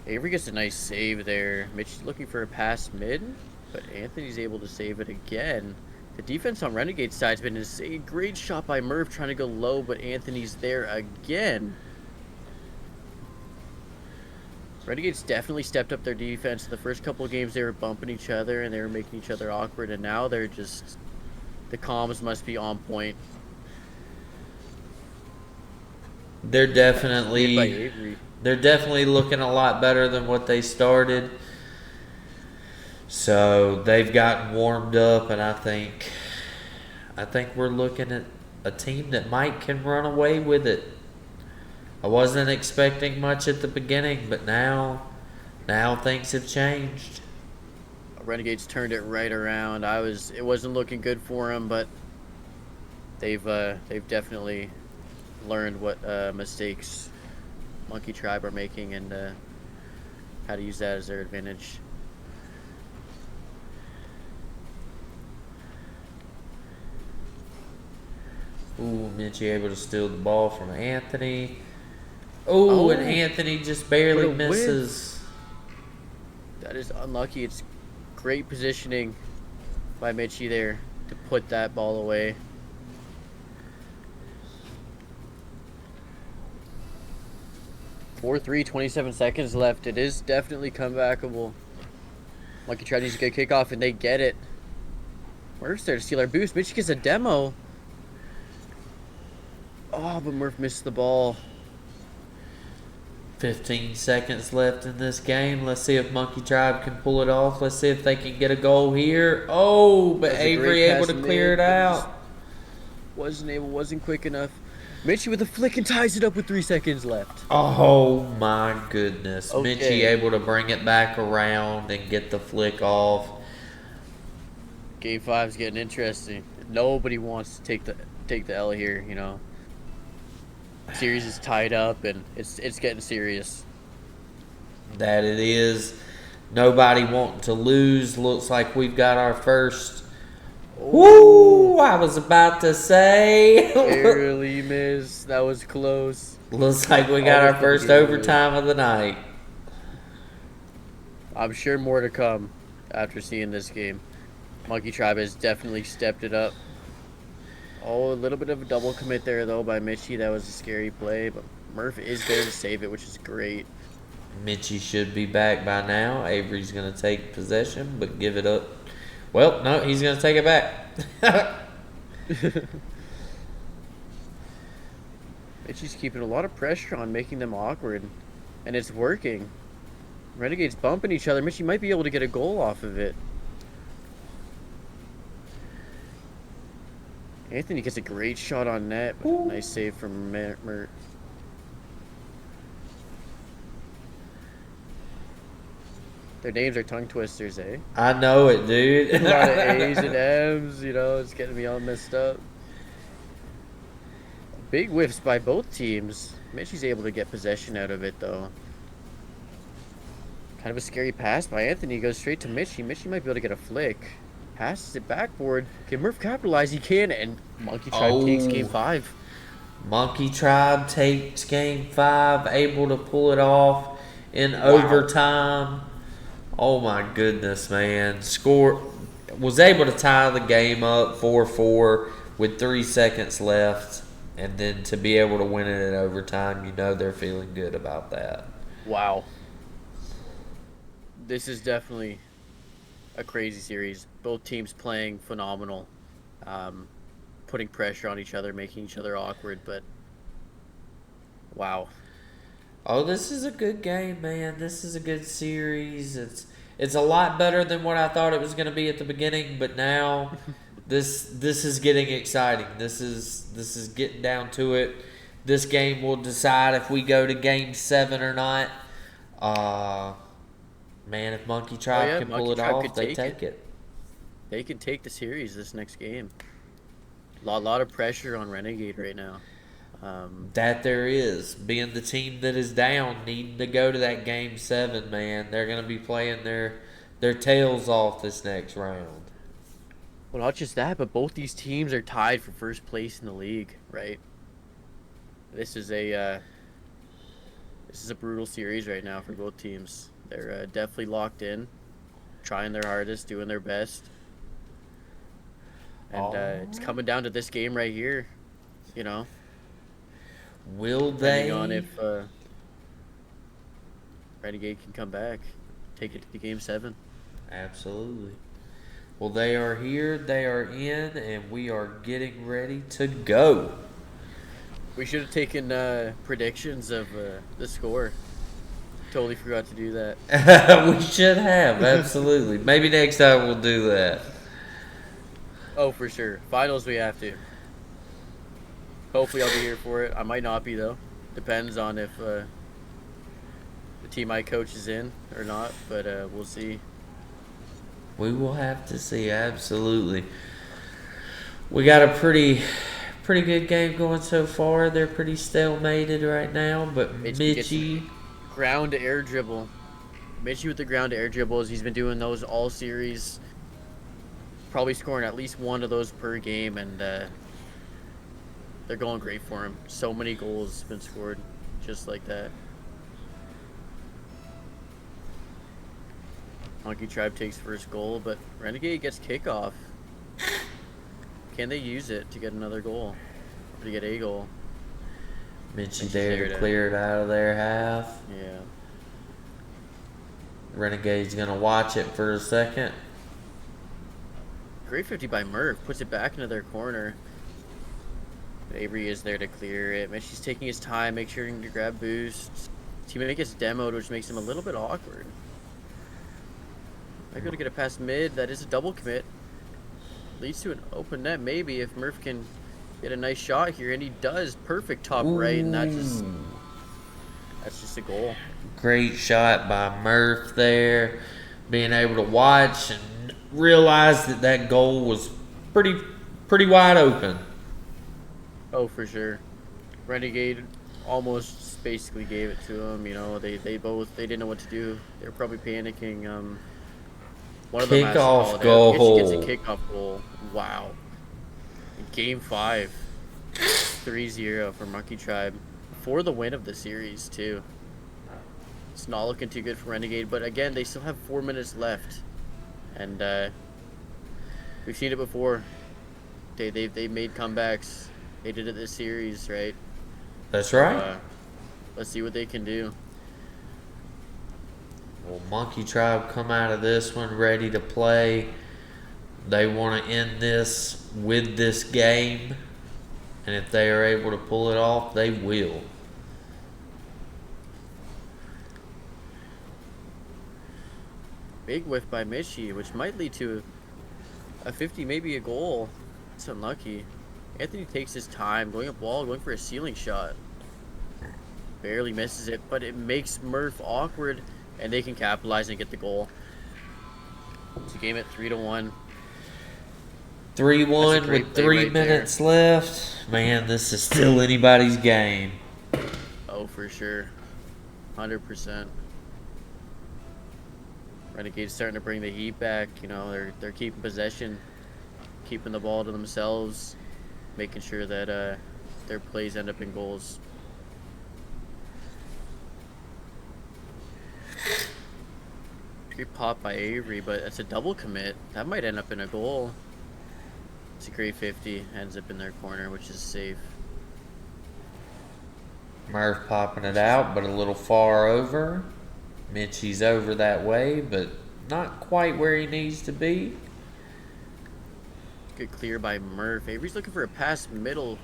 Avery gets a nice save there. Mitch's looking for a pass mid, but Anthony's able to save it again. The defense on Renegade's side's been insane. Great shot by Murph trying to go low, but Anthony's there again. Renegade's definitely stepped up their defense. The first couple of games they were bumping each other and they were making each other awkward, and now they're just... the comms must be on point. They're definitely looking a lot better than what they started. So they've gotten warmed up, and I think we're looking at a team that can run away with it. I wasn't expecting much at the beginning, but now things have changed. Renegades turned it right around. It wasn't looking good for them, but they've definitely learned what mistakes Monkee Tribe are making and how to use that as their advantage. Ooh, Mitchie able to steal the ball from Anthony. Ooh, and Anthony just barely misses. That is unlucky. It's great positioning by Mitchie there to put that ball away. (4-3), 27 seconds left. It is definitely comebackable. Monkee Tribe needs to get a kickoff, and they get it. Murph's there to steal our boost. Mitchie gets a demo. Oh, but Murph missed the ball. 15 seconds left in this game. Let's see if Monkee Tribe can pull it off. Let's see if they can get a goal here. Oh, but Avery able to clear it out. Wasn't quick enough. Mitchie with a flick and ties it up with 3 seconds left. Oh my goodness. Okay. Mitchie able to bring it back around and get the flick off. Game 5's getting interesting. Nobody wants to take the L here, you know. Series is tied up and it's getting serious. That it is. Nobody wanting to lose. Looks like we've got our first. Woo! I was about to say. Barely missed. That was close. Looks like we got our first overtime of the night. I'm sure more to come after seeing this game. Monkey Tribe has definitely stepped it up. Oh, a little bit of a double commit there, though, by Mitchie. That was a scary play, but Murph is there to save it, which is great. Mitchie should be back by now. Avery's going to take possession, but give it up. Well, no, he's going to take it back. Mitchie's keeping a lot of pressure on, making them awkward, and it's working. Renegade's bumping each other. Mitchie might be able to get a goal off of it. Anthony gets a great shot on net. Nice save from Mert. Their names are tongue twisters, eh? I know it, dude. A lot of A's and M's, you know, it's getting me all messed up. Big whiffs by both teams. Mitchie's able to get possession out of it, though. Kind of a scary pass by Anthony. Goes straight to Mitchie. Mitchie might be able to get a flick. Passes it backboard. Can Murph capitalize? He can, and Monkey Tribe takes Game 5. Monkey Tribe takes Game 5, able to pull it off in overtime. Oh my goodness, man. Was able to tie the game up 4-4 with 3 seconds left, and then to be able to win it in overtime, you know they're feeling good about that. Wow. This is definitely a crazy series. Both teams playing phenomenal, putting pressure on each other, making each other awkward, but wow. Oh, this is a good game, man. This is a good series. It's a lot better than what I thought it was going to be at the beginning, but now this is getting exciting. This is getting down to it. This game will decide if we go to Game 7 or not. Man, if Monkey Tribe can pull it off, they take it. They can take the series this next game. A lot of pressure on Renegade right now. That there is. Being the team that is down, needing to go to that Game 7, man. They're going to be playing their tails off this next round. Well, not just that, but both these teams are tied for first place in the league, right? This is a brutal series right now for both teams. They're definitely locked in, trying their hardest, doing their best. And it's coming down to this game right here, you know. Will they? Depending on if Renegade can come back, take it to Game 7. Absolutely. Well, they are here, they are in, and we are getting ready to go. We should have taken predictions of the score. Totally forgot to do that. We should have, absolutely. Maybe next time we'll do that. Oh, for sure. Finals, we have to. Hopefully I'll be here for it. I might not be, though. Depends on if the team I coach is in or not, but we'll see. We will have to see, absolutely. We got a pretty good game going so far. They're pretty stalemated right now, but Mitchie... Ground to air dribble. Mitchie with the ground to air dribbles. He's been doing those all series. Probably scoring at least one of those per game, and they're going great for him. So many goals been scored just like that. Monkey Tribe takes first goal, but Renegade gets kickoff. Can they use it to get another goal? Or to get a goal? Mitchie there to clear it out of their half. Yeah. Renegade's going to watch it for a second. Great 50 by Murph. Puts it back into their corner. Avery is there to clear it. Mitchie's taking his time, make sure to grab boosts. Teammate gets demoed, which makes him a little bit awkward. They're going to get it past mid. That is a double commit. Leads to an open net, maybe, if Murph can get a nice shot here, and he does. Perfect top right, and that's just a goal. Great shot by Murph there. Being able to watch and realized that that goal was pretty wide open. Oh, for sure. Renegade almost basically gave it to them. You know, they didn't know what to do. They were probably panicking. One of them has to call Kickoff it out. Mitchie gets a goal. kickoff goal. Wow. Game 5, 3-0 for Monkey Tribe for the win of the series too. It's not looking too good for Renegade, but again, they still have 4 minutes left, and we've seen it before. They made comebacks. They did it this series, right? That's right. Let's see what they can do. Well, Monkey Tribe come out of this one ready to play. They want to end this with this game, and if they are able to pull it off, they will. Big whiff by Mitchie, which might lead to a 50, maybe a goal. It's unlucky. Anthony takes his time, going up wall, going for a ceiling shot. Barely misses it, but it makes Murph awkward, and they can capitalize and get the goal. It's a game at 3-1. 3-1 with 3 minutes left. Man, this is still anybody's game. Oh, for sure. 100%. Renegade's starting to bring the heat back. You know, they're keeping possession, keeping the ball to themselves, making sure that their plays end up in goals. Great pop by Avery, but it's a double commit. That might end up in a goal. It's a great 50. Ends up in their corner, which is safe. Murph popping it out, but a little far over. Mitchie's over that way, but not quite where he needs to be. Good clear by Murph. Avery's looking for a pass middle.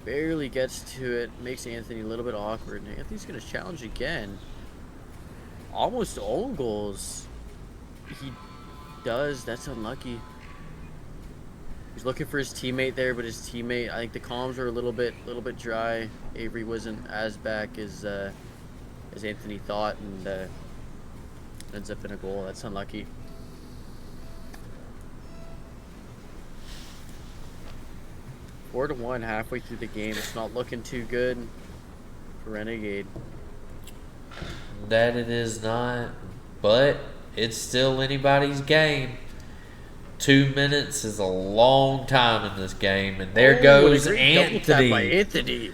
Barely gets to it. Makes Anthony a little bit awkward. Anthony's going to challenge again. Almost own goals. He does. That's unlucky. He's looking for his teammate there, but his teammate, I think the comms were a little bit dry. Avery wasn't as back as Anthony thought, and ends up in a goal. That's unlucky. Four to 1 halfway through the game. It's not looking too good for Renegade. That it is not, but it's still anybody's game. 2 minutes is a long time in this game, and there goes Anthony. Double tap by Anthony.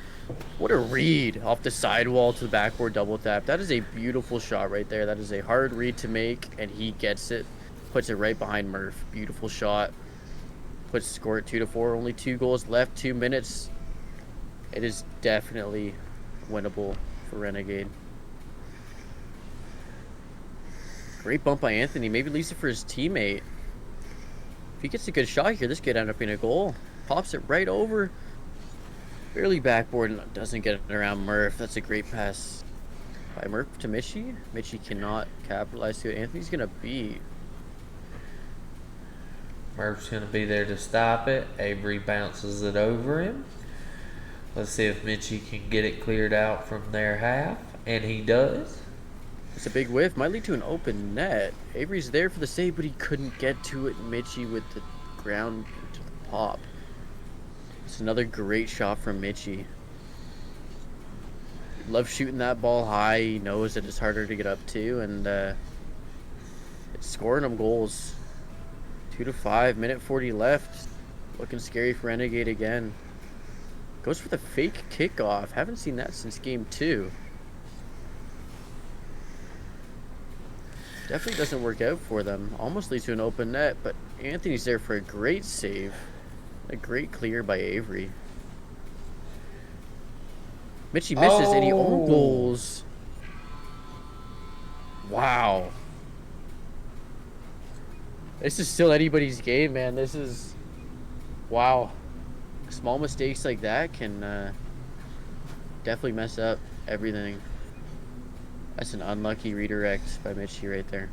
What a read off the sidewall to the backboard double tap. That is a beautiful shot right there. That is a hard read to make, and he gets it. Puts it right behind Murph. Beautiful shot. Puts the score at 2-4. Only 2 goals left. 2 minutes. It is definitely winnable for Renegade. Great bump by Anthony. Maybe leaves it for his teammate. If he gets a good shot here, this could end up being a goal. Pops it right over. Barely backboard and doesn't get it around Murph. That's a great pass by Murph to Mitchie. Mitchie cannot capitalize to it. Anthony's going to beat. Murph's going to be there to stop it. Avery bounces it over him. Let's see if Mitchie can get it cleared out from their half. And he does. It's a big whiff. Might lead to an open net. Avery's there for the save, but he couldn't get to it. Mitchie with the ground to the pop. It's another great shot from Mitchie. Loves shooting that ball high. He knows that it's harder to get up to, and it's scoring them goals. 2-5, minute 40 left. Looking scary for Renegade again. Goes for the fake kickoff. Haven't seen that since game 2. Definitely doesn't work out for them. Almost leads to an open net, but Anthony's there for a great save. A great clear by Avery. Mitchie misses and he own goals. Wow. This is still anybody's game, man. This is... Wow. Small mistakes like that can definitely mess up everything. That's an unlucky redirect by Mitchie right there.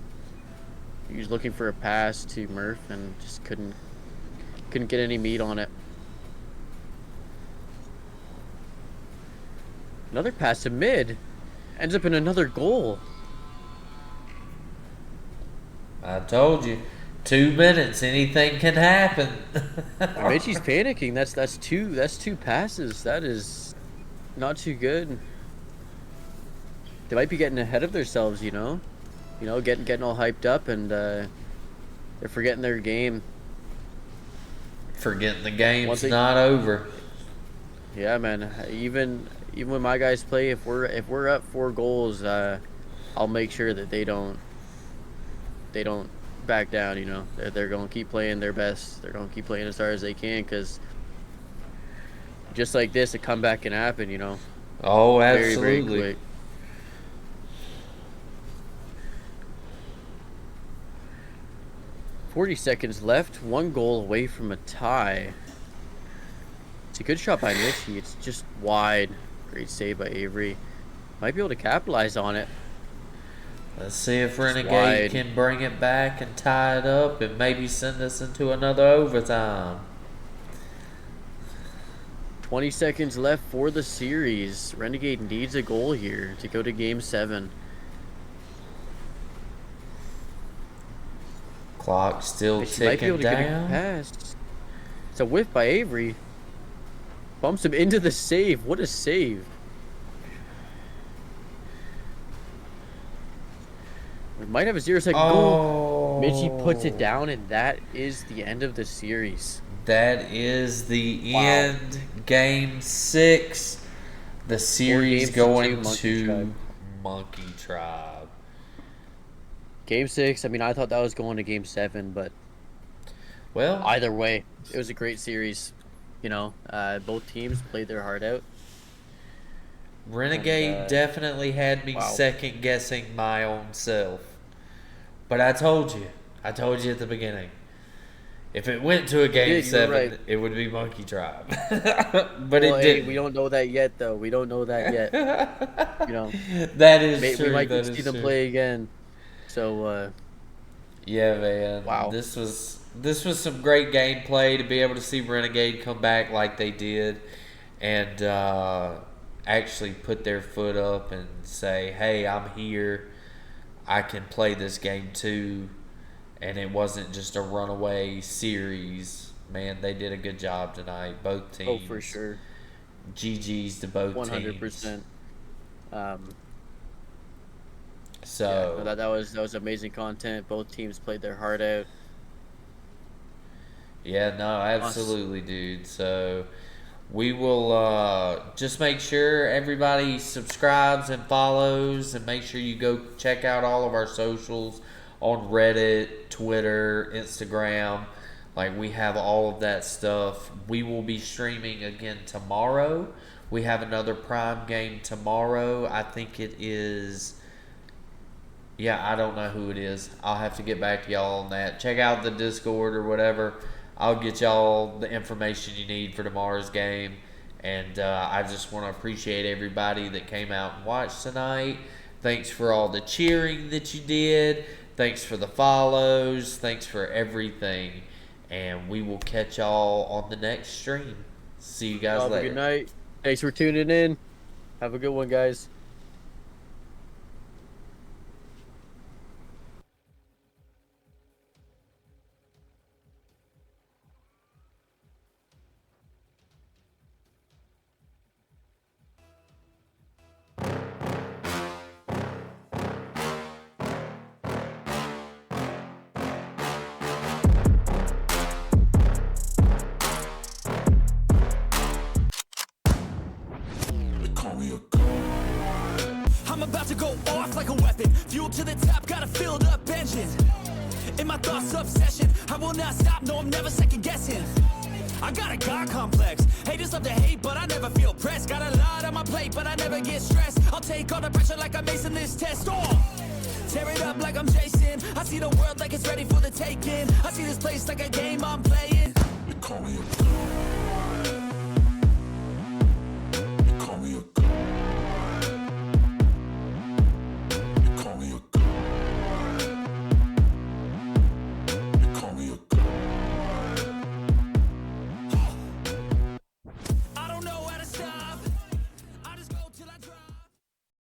He was looking for a pass to Murph and just couldn't get any meat on it. Another pass to mid. Ends up in another goal. I told you. 2 minutes, anything can happen. Mitchie's panicking. That's two passes. That is not too good. They might be getting ahead of themselves, you know. Getting all hyped up, and they're forgetting their game. Forgetting the game's not over. Yeah, man. Even when my guys play, if we're up 4 goals, I'll make sure that they don't back down. You know, they're gonna keep playing their best. They're gonna keep playing as hard as they can, because just like this, a comeback can happen. You know. Oh, absolutely. Very, very quick. 40 seconds left. 1 goal away from a tie. It's a good shot by Mitchie. It's just wide. Great save by Avery. Might be able to capitalize on it. Let's see if Renegade can bring it back and tie it up and maybe send us into another overtime. 20 seconds left for the series. Renegade needs a goal here to go to Game 7. Clock still ticking down. Pass. It's a whiff by Avery. Bumps him into the save. What a save. We might have a 0-second goal. Mitchie puts it down, and that is the end of the series. That is the end. Game 6. The series going to Monkee Tribe. Game 6, I mean, I thought that was going to Game 7, but well, either way, it was a great series. You know, both teams played their heart out. Renegade definitely had me second guessing my own self. But I told you at the beginning, if it went to a Game 7, it would be Monkee Tribe. But it didn't. We don't know that yet, though. We don't know that yet. You know, that is true. We might see them play again. So, yeah, man. Wow. This was some great gameplay to be able to see Renegade come back like they did, and actually put their foot up and say, "Hey, I'm here. I can play this game too." And it wasn't just a runaway series. Man, they did a good job tonight. Both teams. Oh, for sure. GG's to both 100%. So yeah, that was amazing content. Both teams played their heart out. Yeah, no, absolutely, dude. So we will just make sure everybody subscribes and follows, and make sure you go check out all of our socials on Reddit, Twitter, Instagram. Like, we have all of that stuff. We will be streaming again tomorrow. We have another Prime game tomorrow. I think it is... Yeah, I don't know who it is. I'll have to get back to y'all on that. Check out the Discord or whatever. I'll get y'all the information you need for tomorrow's game. And I just want to appreciate everybody that came out and watched tonight. Thanks for all the cheering that you did. Thanks for the follows. Thanks for everything. And we will catch y'all on the next stream. See you guys later. Good night. Thanks for tuning in. Have a good one, guys. I'm about to go off like a weapon. Fuel to the top, got a filled up engine. In my thoughts, obsession. I will not stop, no, I'm never second guessing. I got a God complex. Haters love to hate, but I never feel pressed. Got a lot on my plate, but I never get stressed. I'll take all the pressure like I'm acing this test. Tear it up like I'm Jason. I see the world like it's ready for the taking. I see this place like a game I'm playing. They call me a